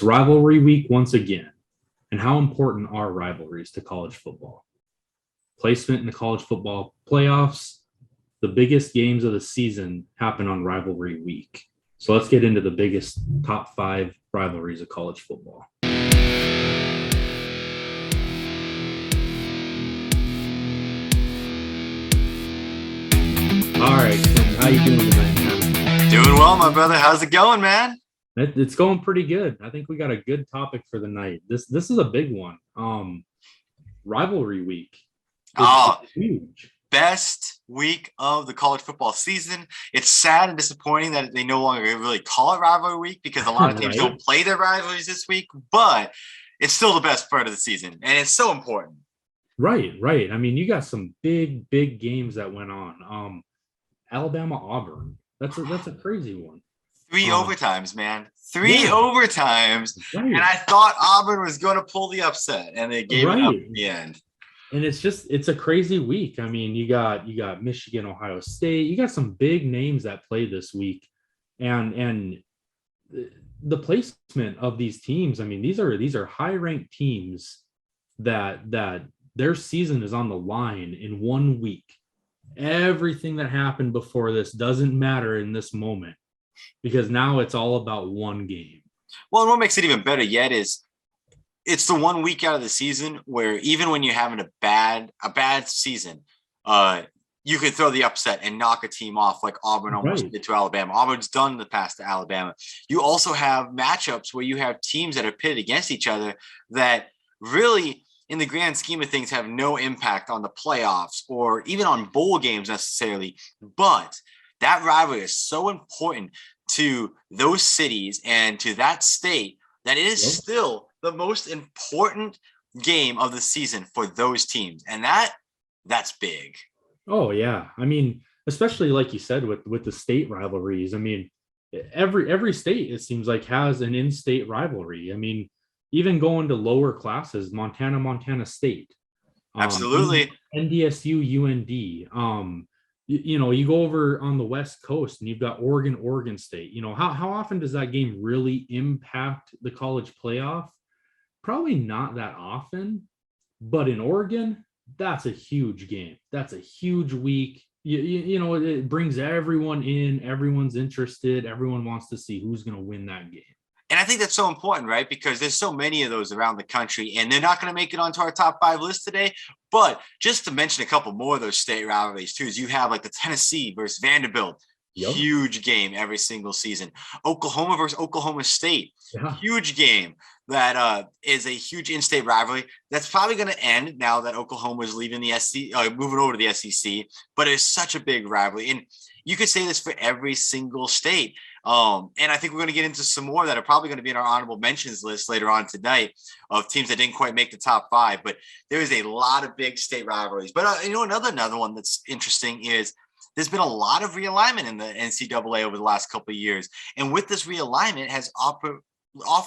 Rivalry week once again. And how important are rivalries to college football? Placement in the college football playoffs, the biggest games of the season happen on rivalry week. So let's get into the biggest top 5 rivalries of college football. All right, Clint, how you doing tonight, man? Doing well, my brother. How's it going, man? It's going pretty good. I think we got a good topic for the night. This is a big one. Rivalry week is Oh, huge. best week of the college football season. It's sad and disappointing that they no longer really call it rivalry week because a lot of teams Right? don't play their rivalries this week, but it's still the best part of the season, and it's so important. Right. I mean, you got some big games that went on. Alabama Auburn. That's a crazy one. Three Um, overtimes, man. Three yeah, overtimes. And right, I thought Auburn was going to pull the upset, and they gave it up right. in the end. And it's a crazy week. I mean, you got Michigan, Ohio State. You got some big names that play this week, and the placement of these teams. I mean, these are high ranked teams that their season is on the line in 1 week. Everything that happened before this doesn't matter in this moment because now it's all about one game. Well, and what makes it even better yet is it's the 1 week out of the season where even when you're having a bad season, you could throw the upset and knock a team off like Auburn almost Right. did to Alabama. Auburn's done the past to Alabama. You also have matchups where you have teams that are pitted against each other that really, in the grand scheme of things, have no impact on the playoffs or even on bowl games necessarily. But that rivalry is so important to those cities and to that state that it is Yep. still the most important game of the season for those teams. And that's big. Oh yeah. I mean, especially like you said with the state rivalries. I mean, every state it seems like has an in-state rivalry. I mean, even going to lower classes, Montana State, Absolutely. NDSU, UND. You go over on the West Coast and you've got Oregon State. How often does that game really impact the college playoff? Probably not that often, but in Oregon, that's a huge game. That's a huge week. It brings everyone in, everyone's interested, everyone wants to see who's going to win that game. And I think that's so important, right? Because there's so many of those around the country, and they're not going to make it onto our top 5 list today. But just to mention a couple more of those state rivalries too, is you have like the Tennessee versus Vanderbilt, Yep. huge game every single season. Oklahoma versus Oklahoma State, Yeah. huge game that is a huge in-state rivalry. That's probably going to end now that Oklahoma is leaving the SEC, moving over to the SEC. But it's such a big rivalry, and you could say this for every single state. And I think we're going to get into some more that are probably going to be in our honorable mentions list later on tonight of teams that didn't quite make the top 5. But there is a lot of big state rivalries. But another one that's interesting is there's been a lot of realignment in the NCAA over the last couple of years, and with this realignment has offered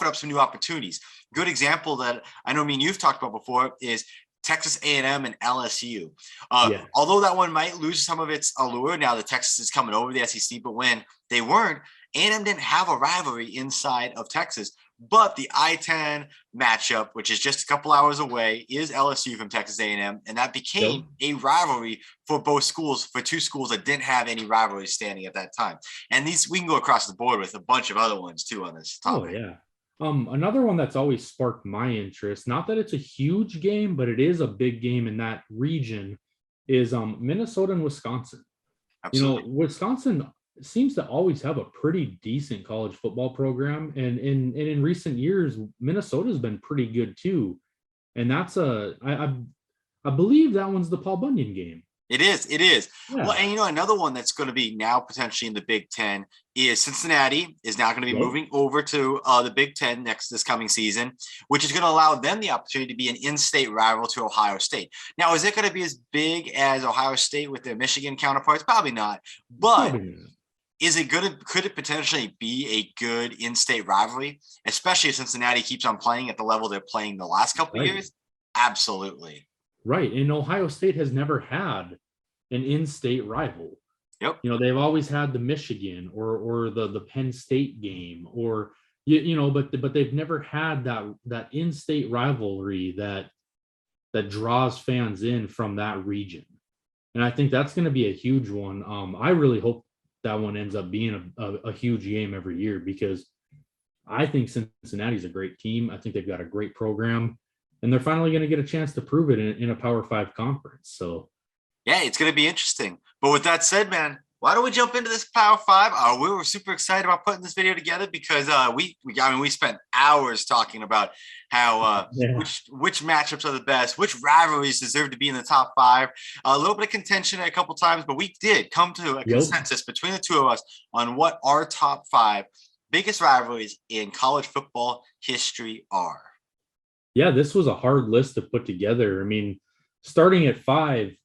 up some new opportunities. Good example that I know me and you've talked about before is Texas A&M and LSU. Yeah. Although that one might lose some of its allure now that Texas is coming over the SEC, but when they weren't, A&M didn't have a rivalry inside of Texas. But the I-10 matchup, which is just a couple hours away, is LSU from Texas A&M, and that became a rivalry for both schools, for two schools that didn't have any rivalries standing at that time. And these we can go across the board with a bunch of other ones too on this topic. Oh yeah. Another one that's always sparked my interest, not that it's a huge game, but it is a big game in that region, is Minnesota and Wisconsin. Absolutely. Wisconsin seems to always have a pretty decent college football program, and in recent years, Minnesota's been pretty good too. And I believe that one's the Paul Bunyan game. It is. It is. Well, Yeah. and another one that's going to be now potentially in the Big Ten is Cincinnati is now going to be Yep. moving over to the Big Ten this coming season, which is going to allow them the opportunity to be an in-state rival to Ohio State. Now, is it going to be as big as Ohio State with their Michigan counterparts? Probably not. But Probably not. is it good? Could it potentially be a good in-state rivalry, especially if Cincinnati keeps on playing at the level they're playing the last couple of Right. years? Absolutely. Right. And Ohio State has never had an in-state rival. Yep. They've always had the Michigan or the Penn State game, or but they've never had that in-state rivalry that draws fans in from that region. And I think that's going to be a huge one. I really hope that one ends up being a huge game every year, because I think Cincinnati's a great team. I think they've got a great program, and they're finally going to get a chance to prove it in a Power Five conference. So, yeah, it's going to be interesting. But with that said, man, why don't we jump into this Power Five? We were super excited about putting this video together because we spent hours talking about how which matchups are the best, which rivalries deserve to be in the top five. A little bit of contention a couple times, but we did come to a consensus between the two of us on what our top five biggest rivalries in college football history are. Yeah, this was a hard list to put together. I mean, starting at five,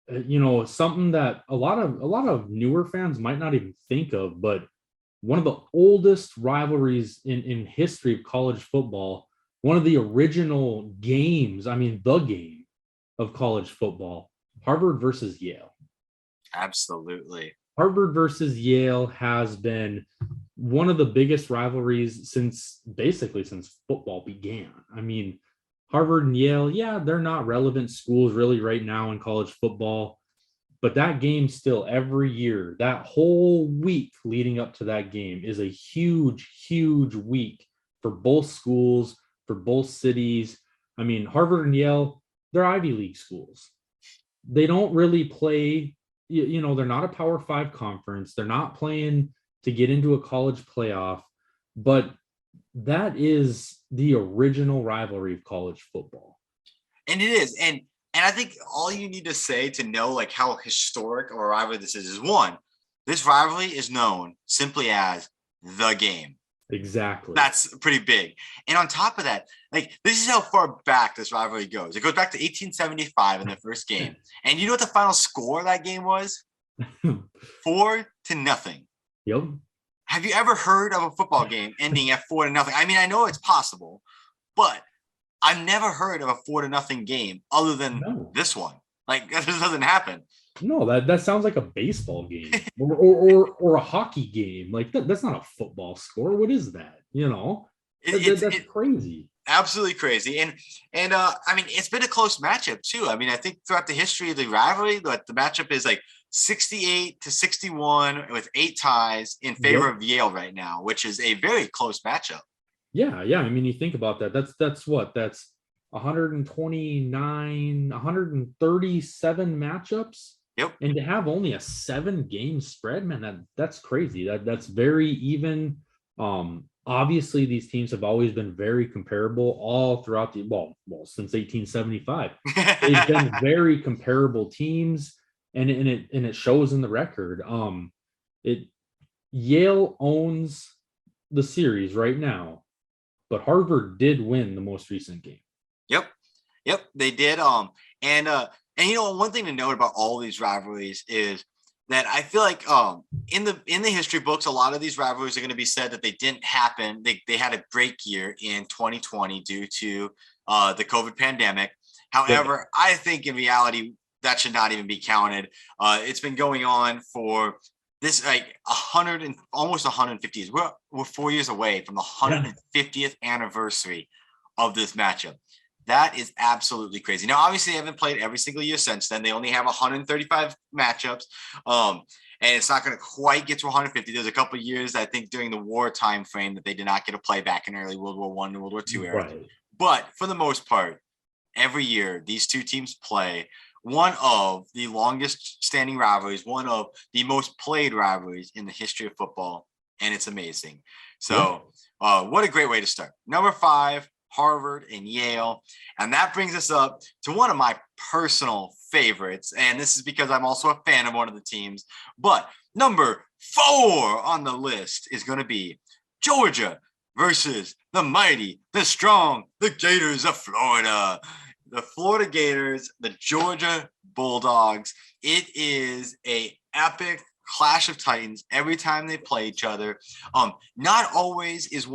something that a lot of newer fans might not even think of, but one of the oldest rivalries in history of college football, one of the original games, I mean, the game of college football, Harvard versus Yale. Absolutely. Harvard versus Yale has been one of the biggest rivalries since football began. I mean, Harvard and Yale, yeah, they're not relevant schools really right now in college football, but that game still every year, that whole week leading up to that game is a huge, huge week for both schools, for both cities. I mean, Harvard and Yale, they're Ivy League schools. They don't really play, they're not a Power Five conference. They're not playing to get into a college playoff, but that is the original rivalry of college football. And it is. And I think all you need to say to know like how historic of a rivalry this is one, this rivalry is known simply as the game. Exactly. That's pretty big. And on top of that, like this is how far back this rivalry goes. It goes back to 1875 in the first game. And you know what the final score of that game was? 4-0. Yep. Have you ever heard of a football game ending at 4-0? I mean, I know it's possible, but I've never heard of a 4-0 game other than this one. Like that just doesn't happen. No, that sounds like a baseball game or a hockey game. Like that's not a football score. What is that? That's crazy. Absolutely crazy. And I mean, it's been a close matchup too. I mean, I think throughout the history of the rivalry, like the matchup is like 68-61 with 8 ties in favor of Yale right now, which is a very close matchup. Yeah. I mean, you think about that. That's 129, 137 matchups. Yep. And to have only a 7-game spread, man, that's crazy. That's very even. Obviously, these teams have always been very comparable all throughout since 1875. They've been very comparable teams, and it shows in the record. Yale owns the series right now, but Harvard did win the most recent game. Yep, they did. And one thing to note about all these rivalries is that I feel like in the history books, a lot of these rivalries are going to be said that they didn't happen. They had a break year in 2020 due to the COVID pandemic. However, I think in reality that should not even be counted. It's been going on for this like 100 and almost 150 years. We're 4 years away from the 150th anniversary of this matchup. That is absolutely crazy. Now, obviously, they haven't played every single year since then. They only have 135 matchups, and it's not going to quite get to 150. There's a couple of years, I think, during the war time frame that they did not get to play back in early World War I and World War II era. Right. But for the most part, every year, these two teams play one of the longest standing rivalries, one of the most played rivalries in the history of football, and it's amazing. So what a great way to start. Number 5, Harvard and Yale. And that brings us up to one of my personal favorites. And this is because I'm also a fan of one of the teams. But number 4 on the list is going to be Georgia versus the mighty, the strong, the Gators of Florida. The Florida Gators, the Georgia Bulldogs. It is a epic clash of titans every time they play each other. Not always is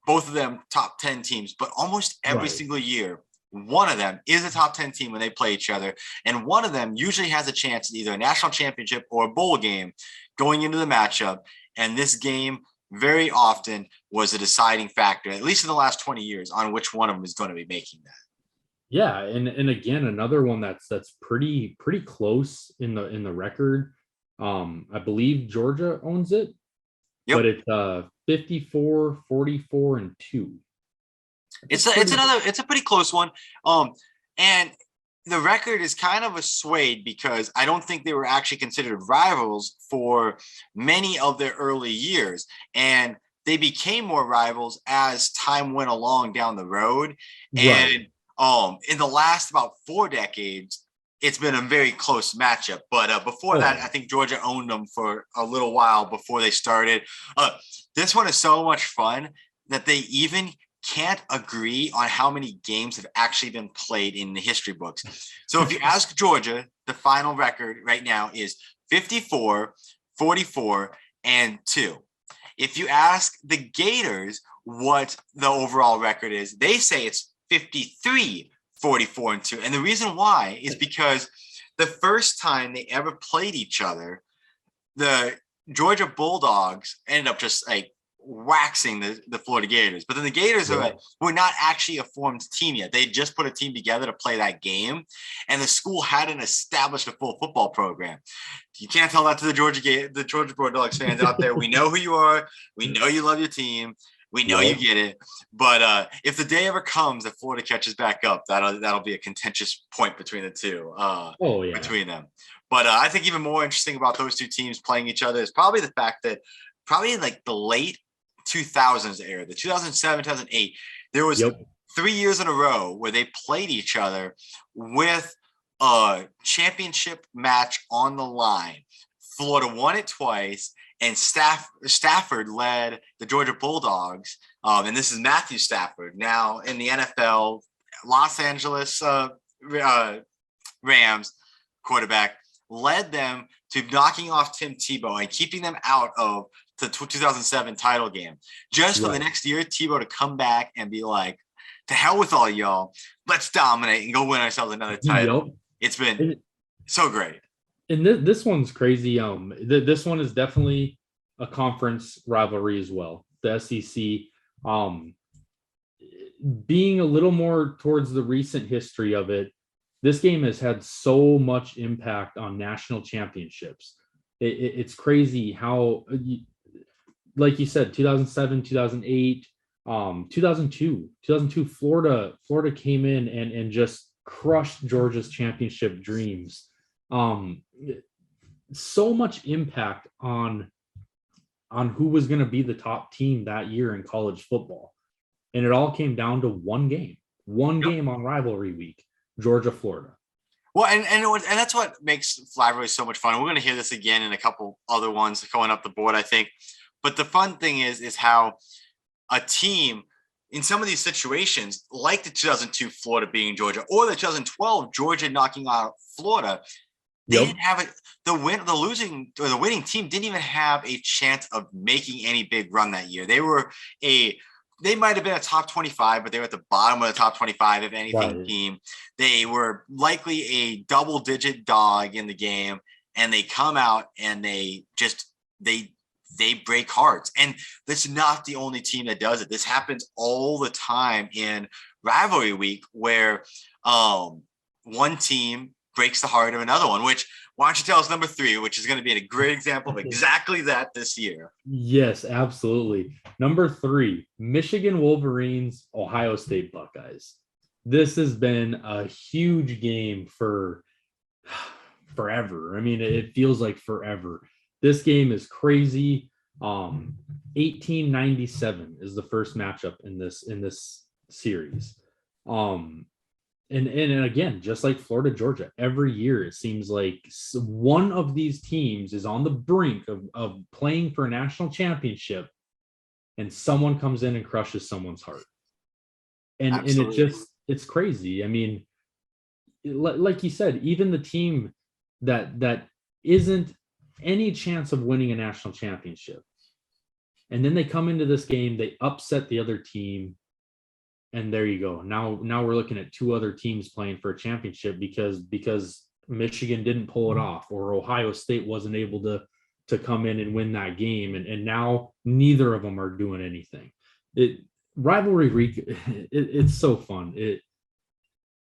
both of them top 10 teams, but almost every single year, one of them is a top 10 team when they play each other. And one of them usually has a chance at either a national championship or a bowl game going into the matchup. And this game very often was a deciding factor, at least in the last 20 years, on which one of them is going to be making that. Yeah, and again, another one that's pretty close in the record. I believe Georgia owns it, but Yep. it's 54, 44, and 2. It's a pretty close one. And the record is kind of a swayed because I don't think they were actually considered rivals for many of their early years. And they became more rivals as time went along down the road. Right. And in the last about 4 decades, it's been a very close matchup. But before that, I think Georgia owned them for a little while before they started. This one is so much fun that they even can't agree on how many games have actually been played in the history books. So if you ask Georgia, the final record right now is 54, 44, and 2. If you ask the Gators what the overall record is, they say it's 53, 44, and 2. And the reason why is because the first time they ever played each other, the Georgia Bulldogs ended up just like waxing the Florida Gators. But then the Gators were not actually a formed team yet. They just put a team together to play that game, and the school hadn't established a full football program. You can't tell that to the Georgia Bulldogs fans out there. We know who you are. We know you love your team. We know you get it. But if the day ever comes that Florida catches back up, that'll be a contentious point between the two. Between them. But I think even more interesting about those two teams playing each other is probably the fact that probably in like the late 2000s era, the 2007, 2008, there was 3 years in a row where they played each other with a championship match on the line. Florida won it twice, and Stafford led the Georgia Bulldogs. And this is Matthew Stafford, now in the NFL, Los Angeles Rams quarterback, led them to knocking off Tim Tebow and keeping them out of the 2007 title game. Just for the next year, Tebow to come back and be like, to hell with all y'all. Let's dominate and go win ourselves another title. It's been so great. And this one's crazy. This one is definitely a conference rivalry as well. The SEC, being a little more towards the recent history of it, this game has had so much impact on national championships. It's crazy how, like you said, 2007, 2008, 2002, Florida came in and just crushed Georgia's championship dreams. So much impact on who was going to be the top team that year in college football. And it all came down to one game on rivalry week, Georgia, Florida. Well, and that's what makes rivalry so much fun. We're going to hear this again in a couple other ones going up the board, I think. But the fun thing is how a team in some of these situations, like the 2002 Florida beating Georgia or the 2012 Georgia knocking out Florida, they didn't have it. The winning team didn't even have a chance of making any big run that year. They might have been a top 25, but they were at the bottom of the top 25, if anything, team. They were likely a double-digit dog in the game, and they come out and they break hearts. And that's not the only team that does it. This happens all the time in rivalry week where one team breaks the heart of another one, which why don't you tell us number 3, which is going to be a great example of exactly that this year. Yes, absolutely. Number 3, Michigan Wolverines, Ohio State Buckeyes. This has been a huge game for forever. I mean, it feels like forever. This game is crazy. 1897 is the first matchup in this series. And again, just like Florida, Georgia, every year it seems like one of these teams is on the brink of playing for a national championship, and someone comes in and crushes someone's heart. And it's crazy. I mean, like you said, even the team that isn't any chance of winning a national championship, and then they come into this game, they upset the other team. And there you go. Now we're looking at 2 other teams playing for a championship because Michigan didn't pull it off, or Ohio State wasn't able to come in and win that game, and now neither of them are doing anything. It rivalry it's so fun.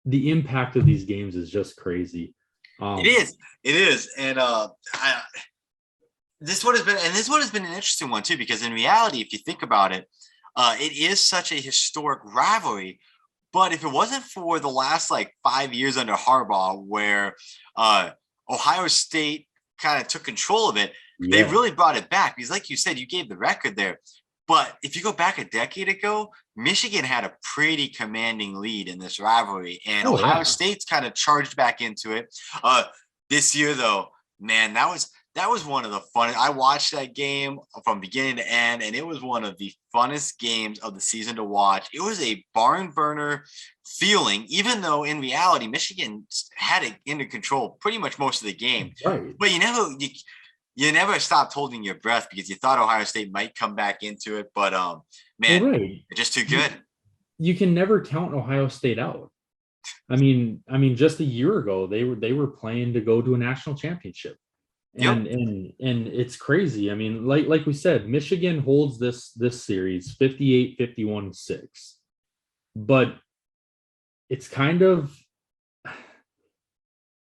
The impact of these games is just crazy. It is, and this one has been an interesting one too, because in reality, if you think about it, it is such a historic rivalry. But if it wasn't for the last like 5 years under Harbaugh, where Ohio State kind of took control of it, they really brought it back. Because like you said, you gave the record there. But if you go back a decade ago, Michigan had a pretty commanding lead in this rivalry, and Ohio State's kind of charged back into it. This year, though, man, that was one of the fun. I watched that game from beginning to end, and it was one of the funnest games of the season to watch. It was a barn burner feeling, even though in reality, Michigan had it under control pretty much most of the game. Right. But you never stopped holding your breath because you thought Ohio State might come back into it. But man, they're just too good. You can never count Ohio State out. I mean, just a year ago, they were playing to go to a national championship. And it's crazy. I mean, like we said, Michigan holds this series 58-51-6. But it's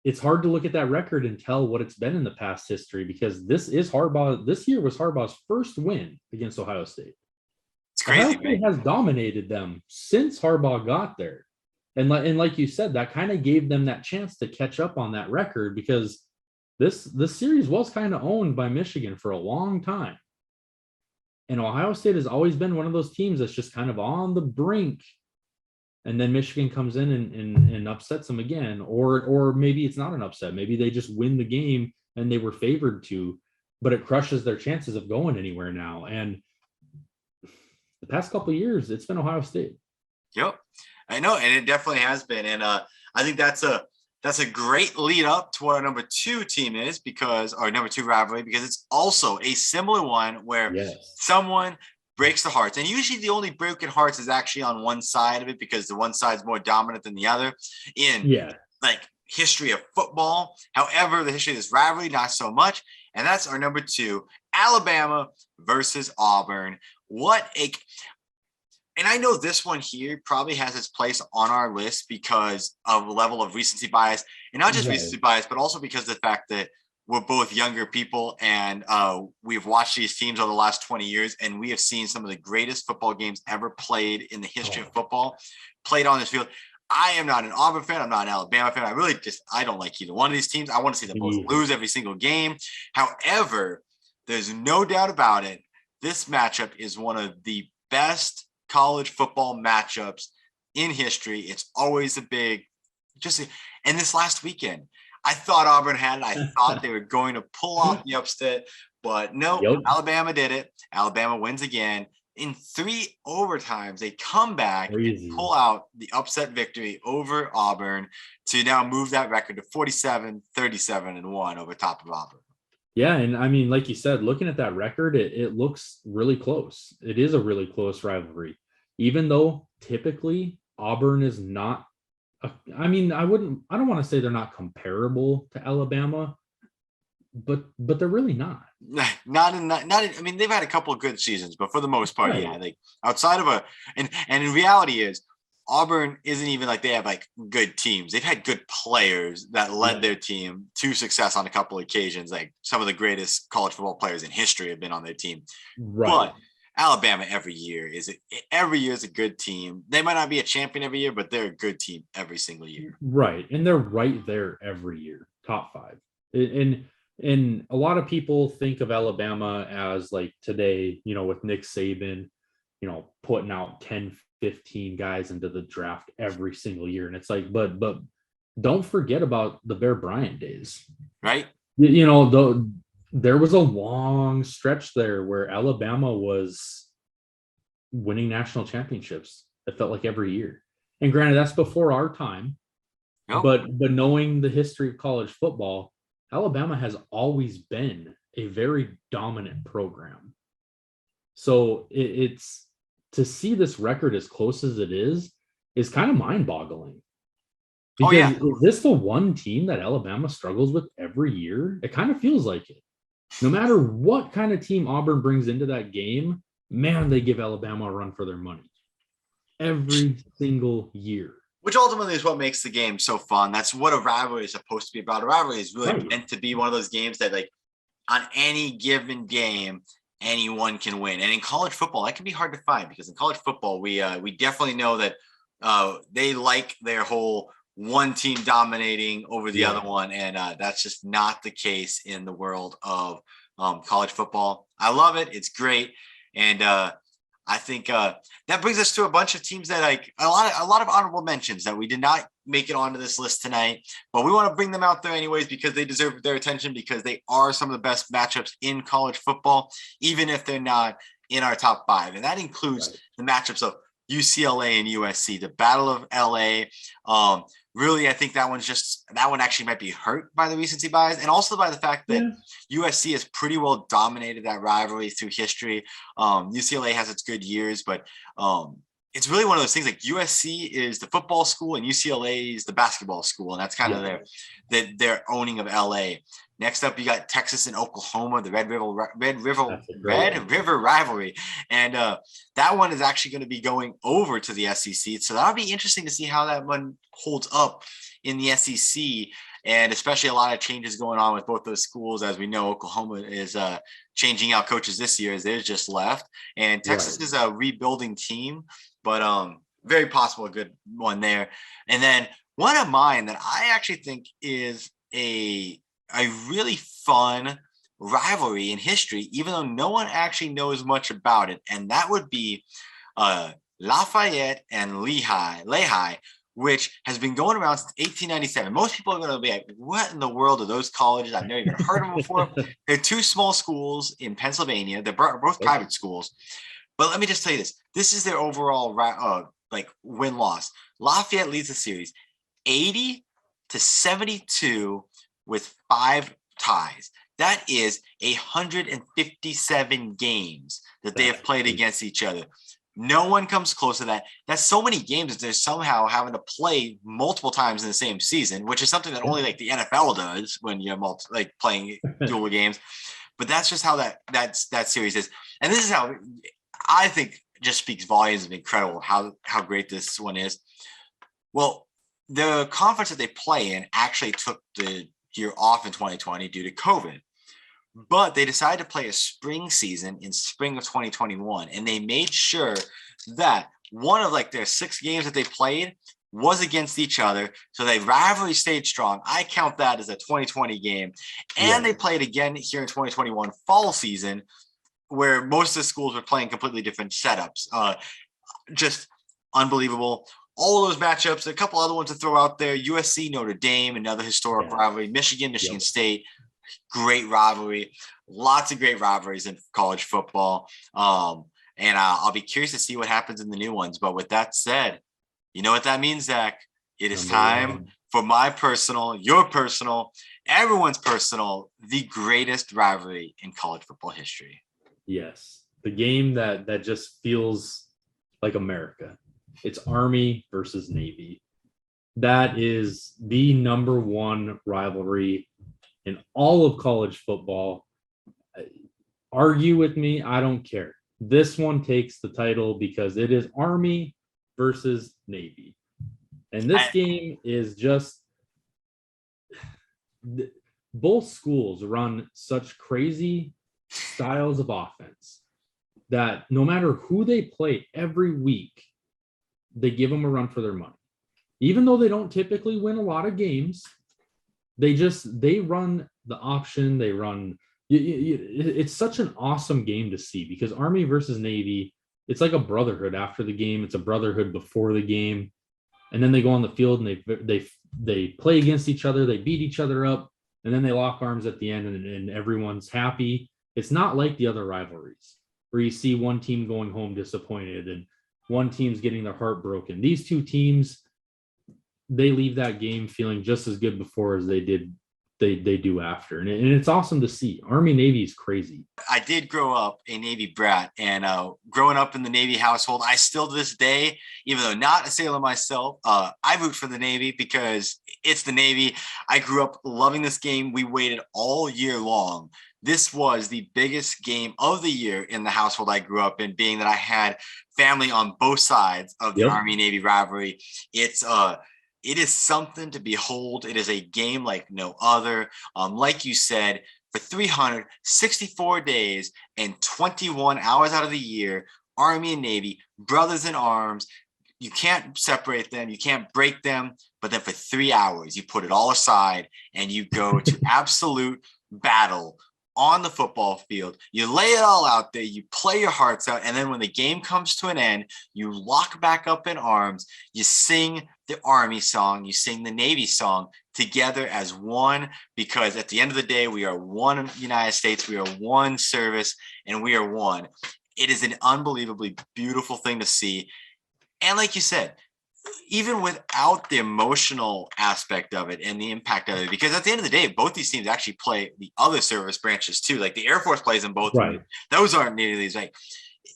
it's hard to look at that record and tell what it's been in the past history, because this year was Harbaugh's first win against Ohio State. It's crazy. Ohio State has dominated them since Harbaugh got there. And like you said, that kind of gave them that chance to catch up on that record, because this series was kind of owned by Michigan for a long time. And Ohio State has always been one of those teams that's just kind of on the brink. And then Michigan comes in and upsets them again. Or maybe it's not an upset. Maybe they just win the game and they were favored to, but it crushes their chances of going anywhere now. And the past couple of years, it's been Ohio State. Yep. I know. And it definitely has been. And I think that's a great lead up to what our number 2 team is, because our number 2 rivalry, because it's also a similar one where someone breaks the hearts. And usually the only broken hearts is actually on one side of it, because the one side's more dominant than the other in like history of football. However, the history of this rivalry, not so much. And that's our number 2, Alabama versus Auburn. And I know this one here probably has its place on our list because of the level of recency bias, and not just recency bias, but also because of the fact that we're both younger people, and we've watched these teams over the last 20 years, and we have seen some of the greatest football games ever played in the history of football played on this field. I am not an Auburn fan. I'm not an Alabama fan. I don't like either one of these teams. I want to see them both lose every single game. However, there's no doubt about it, this matchup is one of the best college football matchups in history. It's always and this last weekend, I thought Auburn had it. I thought they were going to pull off the upset, but no, Alabama did it. Alabama wins again. In 3 overtimes, they come back and pull out the upset victory over Auburn to now move that record to 47-37-1 over top of Auburn. Yeah, and I mean, like you said, looking at that record, it looks really close. It is a really close rivalry, even though typically Auburn is not. I don't want to say they're not comparable to Alabama, but they're really not. I mean, they've had a couple of good seasons, but for the most part, I think outside of and in reality is Auburn isn't even like they have like good teams. They've had good players that led their team to success on a couple of occasions. Like some of the greatest college football players in history have been on their team. Right. But Alabama every year is a good team. They might not be a champion every year, but they're a good team every single year. Right. And they're right there every year, top 5. And a lot of people think of Alabama as like today, with Nick Saban, putting out 10, 15 guys into the draft every single year. And it's like, but don't forget about the Bear Bryant days. Right. There was a long stretch there where Alabama was winning national championships. It felt like every year. And granted, that's before our time. Nope. But knowing the history of college football, Alabama has always been a very dominant program. So it's to see this record as close as it is kind of mind-boggling. Because is this the one team that Alabama struggles with every year? It kind of feels like it. No matter what kind of team Auburn brings into that game, man, they give Alabama a run for their money every single year. Which ultimately is what makes the game so fun. That's what a rivalry is supposed to be about. A rivalry is really Right. meant to be one of those games that, like, on any given game, anyone can win. And in college football, that can be hard to find, because in college football, we definitely know that they like their whole one team dominating over the other Yeah. one, and that's just not the case in the world of college football. I love it; it's great, and I think that brings us to a bunch of teams that, like, a lot of honorable mentions that we did not make it onto this list tonight, but we want to bring them out there anyways because they deserve their attention, because they are some of the best matchups in college football, even if they're not in our top five. And that includes Right. the matchups of UCLA and USC, the Battle of LA. Really, I think that one actually might be hurt by the recency bias, and also by the fact that Yeah. USC has pretty well dominated that rivalry through history. UCLA has its good years, but it's really one of those things, like USC is the football school and UCLA is the basketball school, and that's kind of Yeah. their owning of LA. Next up, you got Texas and Oklahoma, the That's a great one. Red River rivalry, and that one is actually going to be going over to the SEC. So that'll be interesting to see how that one holds up in the SEC, and especially a lot of changes going on with both those schools. As we know, Oklahoma is changing out coaches this year, as they've just left, and Texas Right. is a rebuilding team, but very possible a good one there. And then one of mine that I actually think is a really fun rivalry in history, even though no one actually knows much about it, and that would be Lafayette and Lehigh, which has been going around since 1897. Most people are going to be like, what in the world are those colleges? I've never even heard of them before. They're two small schools in Pennsylvania. They're both Okay. private schools. But let me just tell you this. This is their overall like win-loss. Lafayette leads the series 80-72 with 5 ties. That is 157 games that they That's have played crazy. against each other. No one comes close to that. That's so many games that they're somehow having to play multiple times in the same season, which is something that only like the NFL does when you're like playing dual games. But that's just how that series is. And this is how I think just speaks volumes of incredible how great this one is. Well, the conference that they play in actually took the year off in 2020 due to COVID, but they decided to play a spring season in spring of 2021, and they made sure that one of like their 6 games that they played was against each other, so they rivalry stayed strong. I count that as a 2020 game, and Yeah. they played again here in 2021 fall season, where most of the schools were playing completely different setups. Just unbelievable. All those matchups, a couple other ones to throw out there. USC, Notre Dame, another historic Yeah. rivalry. Michigan, Michigan Yep. State, great rivalry. Lots of great rivalries in college football. And I'll be curious to see what happens in the new ones. But with that said, you know what that means, Zach? It is Number time one. for my personal, your personal, everyone's personal, the greatest rivalry in college football history. Yes. The game that just feels like America. It's Army versus Navy. That is the number one rivalry in all of college football. Argue with me, I don't care. This one takes the title because it is Army versus Navy. And this I, game is just both schools run such crazy styles of offense that no matter who they play every week, they give them a run for their money. Even though they don't typically win a lot of games, they run the option. They run. It's such an awesome game to see because Army versus Navy, it's like a brotherhood after the game. It's a brotherhood before the game, and then they go on the field and they play against each other. They beat each other up, and then they lock arms at the end, and everyone's happy. It's not like the other rivalries where you see one team going home disappointed and one team's getting their heart broken. These two teams, they leave that game feeling just as good before as they do after, and it's awesome to see. Army Navy is crazy. I did grow up a Navy brat, and growing up in the Navy household, I still to this day, even though not a sailor myself, I root for the Navy because it's the Navy. I grew up loving this game. We waited all year long this was the biggest game of the year in the household I grew up in, being that I had family on both sides of the Yep. Army Navy rivalry. It is something to behold. It is a game like no other. Like you said, for 364 days and 21 hours out of the year, Army and Navy, brothers in arms. You can't separate them, you can't break them. But then for 3 hours, you put it all aside and you go to absolute battle on the football field. You lay it all out there, you play your hearts out. And then when the game comes to an end, you lock back up in arms, you sing the Army song, you sing the Navy song together as one, because at the end of the day, we are one United States, we are one service, and we are one. It is an unbelievably beautiful thing to see. And like you said, even without the emotional aspect of it and the impact of it, because at the end of the day, both these teams actually play the other service branches too. Like the Air Force plays in both. Right. Those aren't nearly as like.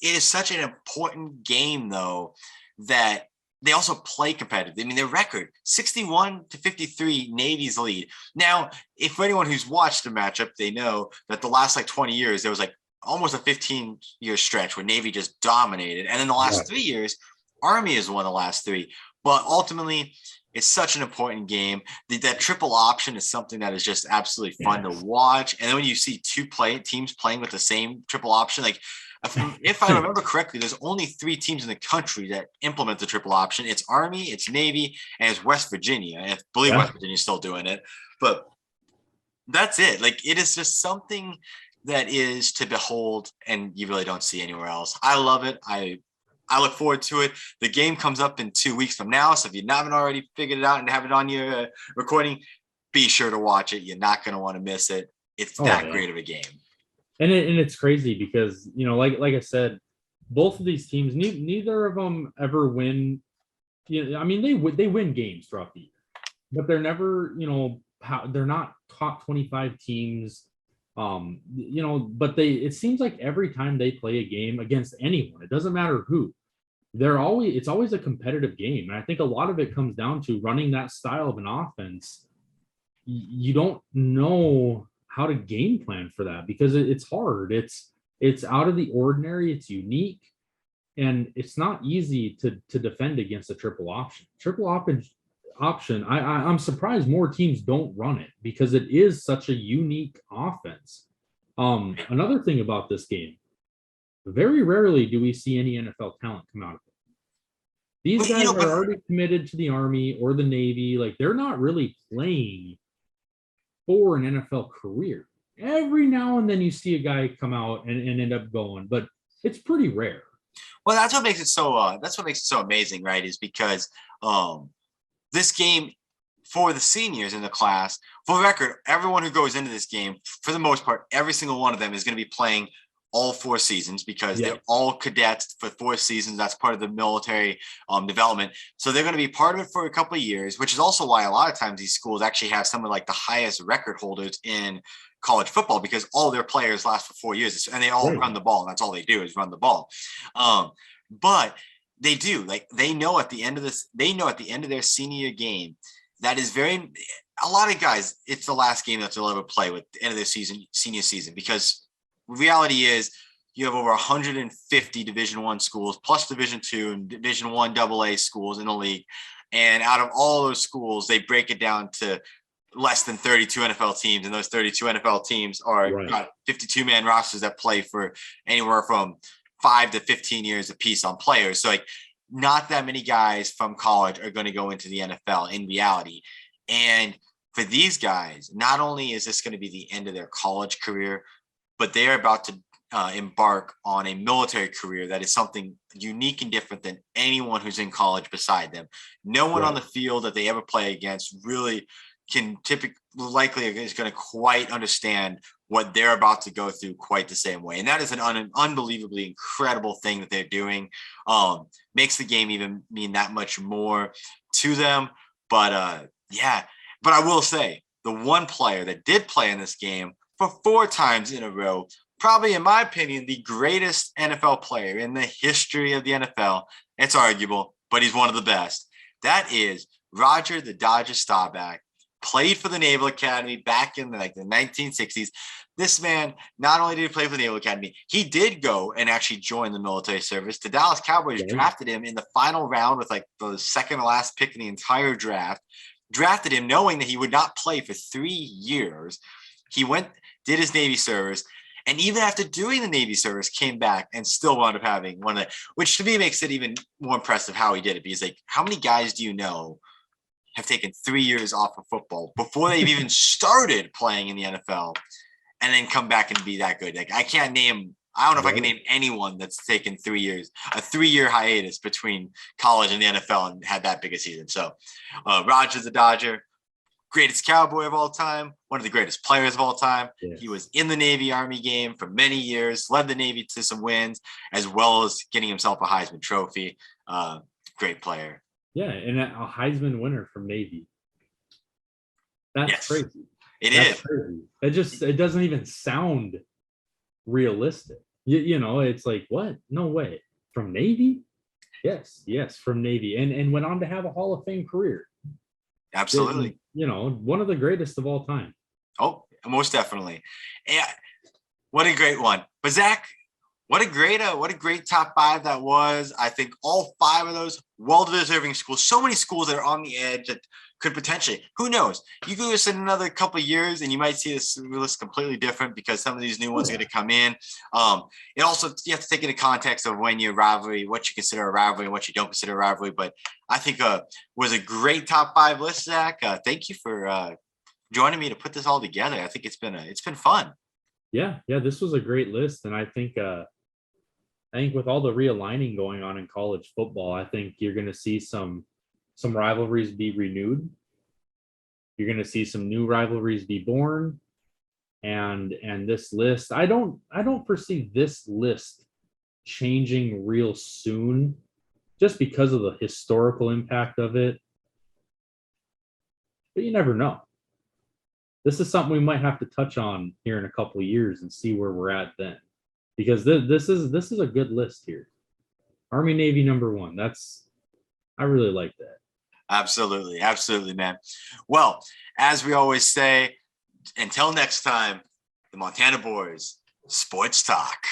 It is such an important game, though, that they also play competitive. I mean, their record 61-53, Navy's lead. Now, if for anyone who's watched the matchup, they know that the last like 20 years, there was like almost a 15-year stretch where Navy just dominated. And in the last 3 years, Army has won the last 3. But ultimately, it's such an important game. That triple option is something that is just absolutely fun to watch. And then when you see teams playing with the same triple option, like if I remember correctly, there's only 3 teams in the country that implement the triple option. It's Army, it's Navy, and it's West Virginia. And I believe West Virginia's still doing it. But that's it. Like, it is just something that is to behold, and you really don't see anywhere else. I love it. I look forward to it. The game comes up in 2 weeks from now. So if you haven't already figured it out and have it on your recording, be sure to watch it. You're not going to want to miss it. It's that great of a game. And it's crazy because, you know, like I said, both of these teams, neither of them ever win. You know, I mean, they win games throughout the year, but they're never, you know, they're not top 25 teams. You know, but it seems like every time they play a game against anyone, it doesn't matter who, it's always a competitive game. And I think a lot of it comes down to running that style of an offense. You don't know how to game plan for that because it's hard. It's out of the ordinary. It's unique, and it's not easy to defend against a triple option. I'm surprised more teams don't run it because it is such a unique offense. Another thing about this game, very rarely do we see any NFL talent come out of it. These guys are already committed to the Army or the Navy. Like, they're not really playing for an NFL career. Every now and then you see a guy come out and end up going, but it's pretty rare. Well, that's what makes it so amazing, right? Is because this game, for the seniors in the class, for the record, everyone who goes into this game, for the most part, every single one of them is going to be playing all 4 seasons because they're all cadets for 4 seasons. That's part of the military development. So they're going to be part of it for a couple of years, which is also why a lot of times these schools actually have some of like the highest record holders in college football because all their players last for 4 years and they all run the ball. And that's all they do is run the ball. But they do, like, they know at the end of their senior game, that is a lot of guys, it's the last game that they'll ever play with the end of their senior season, because reality is you have over 150 Division I schools plus Division II and Division I AA schools in the league. And out of all those schools, they break it down to less than 32 NFL teams. And those 32 NFL teams are got 52-man rosters that play for anywhere from 5 to 15 years apiece on players. So like, not that many guys from college are going to go into the NFL in reality. And for these guys, not only is this going to be the end of their college career, but they're about to embark on a military career that is something unique and different than anyone who's in college beside them. No one on the field that they ever play against really can likely is going to quite understand what they're about to go through quite the same way. And that is an unbelievably incredible thing that they're doing. Makes the game even mean that much more to them. But but I will say the one player that did play in this game for 4 times in a row, probably in my opinion, the greatest NFL player in the history of the NFL. It's arguable, but he's one of the best. That is Roger the Dodger Staubach, played for the Naval Academy back in the 1960s. This man, not only did he play for the Naval Academy, he did go and actually join the military service. The Dallas Cowboys drafted him in the final round with like the second to last pick in the entire draft. Drafted him knowing that he would not play for 3 years. He went, did his Navy service, and even after doing the Navy service, came back and still wound up having one of the, which to me makes it even more impressive how he did it. Because like, how many guys do you know have taken 3 years off of football before they've even started playing in the NFL and then come back and be that good? Like, I can't name, I don't know if I can name anyone that's taken 3 years, a 3-year hiatus between college and the NFL and had that big a season. So Roger the Dodger, greatest Cowboy of all time, one of the greatest players of all time. Yes. He was in the Navy Army game for many years, led the Navy to some wins, as well as getting himself a Heisman Trophy. Great player. Yeah, and a Heisman winner from Navy. That's crazy. That's crazy. It doesn't even sound realistic. You know, it's like, what? No way. From Navy? Yes, from Navy. And went on to have a Hall of Fame career. Absolutely. You know, one of the greatest of all time. Oh, most definitely. Yeah. What a great one. But Zach, what a great top 5 that was. I think all 5 of those well-deserving schools. So many schools that are on the edge that could potentially, who knows? You go in another couple of years and you might see this list completely different because some of these new ones are going to come in. It also, you have to take into context of when your rivalry, what you consider a rivalry and what you don't consider a rivalry. But I think was a great top 5 list, Zach. Thank you for joining me to put this all together. I think it's been fun. Yeah, this was a great list. And I think with all the realigning going on in college football, I think you're going to see some rivalries be renewed. You're going to see some new rivalries be born. And this list, I don't foresee this list changing real soon just because of the historical impact of it. But you never know. This is something we might have to touch on here in a couple of years and see where we're at then. Because this is a good list here. Army Navy #1. I really like that. Absolutely, man. Well, as we always say, until next time, the Montana Boys Sports Talk.